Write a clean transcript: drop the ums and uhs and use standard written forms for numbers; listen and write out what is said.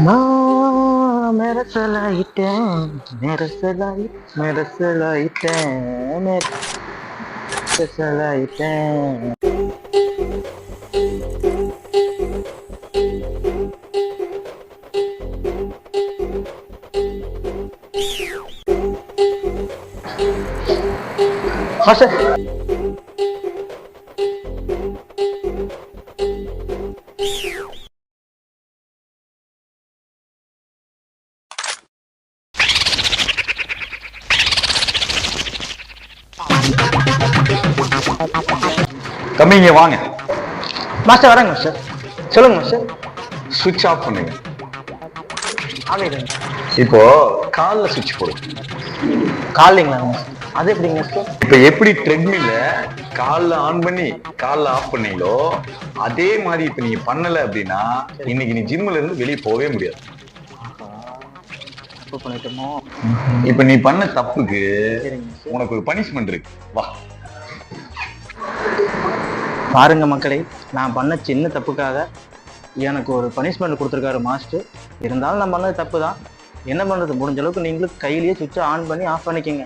நான் மெரசலாயிட்டேன் மெரசலாயிட்டேன் மெரசலாயிட்டேன். மாஸ்டர், தம்பி இங்க வாங்க. மாஸ்டர் வரேங்க மாஸ்டர். சொல்லுங்க மாஸ்டர். சுவிட்ச் ஆஃப் பண்ணுங்க. ஆகிடுங்க. இப்போ கால்ல சுவிட்ச் போடு. காலைங்களா மாஸ்டர்? அது எப்படிங்க மாஸ்டர்? இப்ப எப்படி ட்ரெட்மில்ல கால்ல ஆன் பண்ணி கால்ல ஆஃப் பண்ணீங்களோ அதே மாதிரி இப்ப நீங்க பண்ணல அப்படின்னா இன்னைக்கு நீ ஜிம்ல இருந்து வெளியே போகவே முடியாது. தப்பு பண்ணிட்டோமோ? இப்ப நீ பண்ண தப்புக்கு உனக்கு ஒரு பனிஷ்மெண்ட் இருக்கு. வா பாருங்க மக்களே, நான் பண்ண சின்ன தப்புக்காக எனக்கு ஒரு பனிஷ்மெண்ட் கொடுத்துருக்காரு மாஸ்டர். இருந்தாலும் நான் பண்ணது தப்பு தான். என்ன பண்ணுறது, முடிஞ்ச அளவுக்கு நீங்களும் கையிலேயே சுவிட்சை ஆன் பண்ணி ஆஃப் பண்ணிக்கங்க.